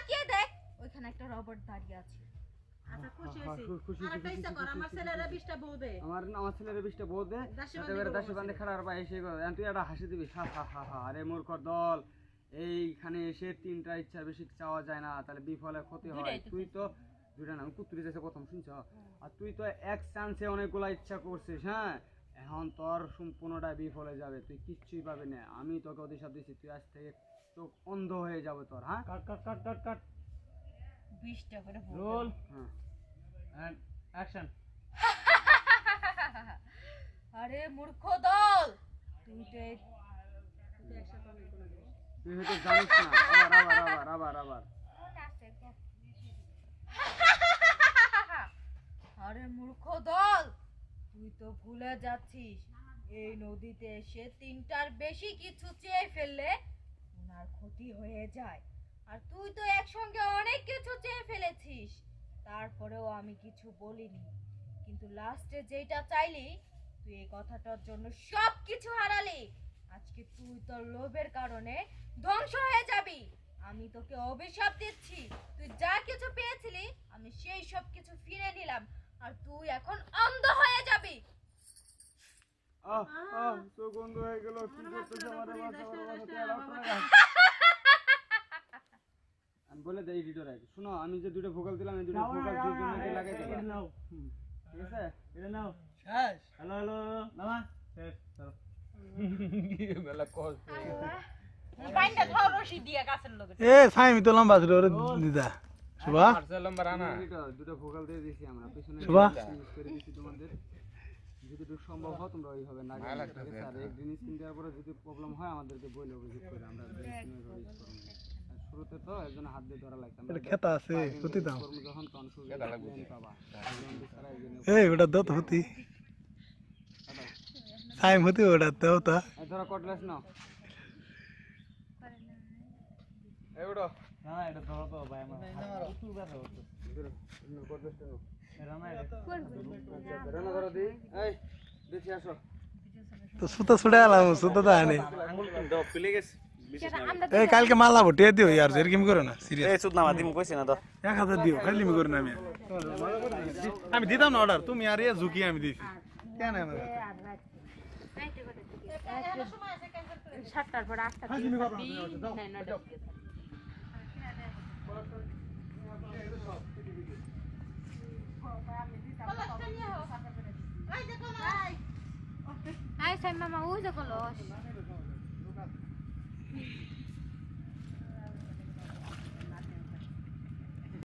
তাকিয়ে দেখ ওইখানে একটা রবট দাঁড়িয়ে আছে। আচ্ছা খুশি হইছি। আরেকটা ইচ্ছা কর আমার ছেলের 20টা বউ দে। আমার ছেলের 20টা বউ দে। দাসী বান্ধে খাড়ার পায় এসে তুই একটা হাসি দিবি হা হা হা হা। আরে মূর্খর দল, এইখানে এসে 3টা ইচ্ছার বেশি চাওয়া যায় না, তাহলে বিফলে ক্ষতি হয়। তুই তো দুইটা না কুত্তুরি যাচ্ছে প্রথম শুনছ, আর তুই তো এক চান্সে অনেকগুলা ইচ্ছা করছিস। হ্যাঁ এখন তোর সম্পূর্ণটা বিফলে যাবে, তুই কিচ্ছুই পাবি না। আমি তোকে অভিশাপ দিচ্ছি, তুই আজ থেকে চোখ অন্ধ হয়ে যাবে তোর। হ্যাঁ কাট কাট কাট কাট কাট 20টা করে রোল হ্যাঁ এন্ড অ্যাকশন। আরে মূর্খ দল, তুই তো তুই হয়তো জানিস না। আবার আরে মূর্খ দল, তুই তো ভুলে যাচ্ছিস এই নদীতে এসে 3টার বেশি কিছু চেয়ে ফেললে ওনার ক্ষতি হয়ে যায়। আর তুই তো একসঙ্গে অনেক কিছু চেয়ে ফেলেছিস, তারপরেও আমি কিছু বলিনি। কিন্তু লাস্টে যেটা চাইলি তুই এই কথাটার জন্য সব কিছু হারালি। আজকে তুই তোর লোভের কারণে ধ্বংস হয়ে যাবি। আমি তোকে অভিশাপ দিচ্ছি, তুই যা কিছু পেয়েছিলি আমি সেই সব কিছু ফিরে নিলাম, আর তুই এখন অন্ধ হয়ে যাবি। চোখ বন্ধ হয়ে গেল। কি করতেছে আমার আমি বলে দেই এডিটর আগে। শোনো, আমি যে দুটো ভোকাল দিলাম, এই দুটো ভোকাল দুই জনকে লাগাই দেব। ঠিক আছে, এটা নাও শেষ। হ্যালো হ্যালো মামা শেষ চলো। মেলা কষ্ট বাইন্ডা ধর রশি দিয়া গাছের লগে। এ সাইমি তো লম্বা ছিল রে দিদা শুভা লম্বা রানা এডিটর দুটো ভোকাল দিয়ে দিয়েছি আমরা, পিছনে শুভা ইউজ করে দিয়েছি তোমাদের। যদি সম্ভব হয় তোমরা ওইভাবে না গেলে আর এক জিনিস দেওয়ার পরে যদি প্রবলেম হয় আমাদেরকে বলে অভিযোগ করে আমরা শুরুতে তো একজন হাত দিয়ে ধরা লাগতাম। এটা খেতা আছে হতি দাও যখন তখন শুরু পাবা এই ওটা দাও তো হতি সাইম হতি ওটা দাও তা ধরো কটলেস নাও। এই ওড়ো না এটা ধরো তো ভাই আমার প্রচুর ব্যথা হচ্ছে। ধরো কটলেসটা নাও। রানা ধরো দি। এই দেখি আসো তো সুতা ছুড়ে আলাম সুতা তো আনে আঙ্গুল দাও পিলে গেছে। এই কালকে মালা ভটিয়ে দিও यार এরকম করো না সিরিয়াস এই সুদ না দিম কইছ না তো 1000 দিও খালি আমি করো না আমি দিতাম না অর্ডার তুমি আর এ ঝুকি আমি দিছি কেন আমার 7টার পর 8টা আই সাই মামা ওই যে কলস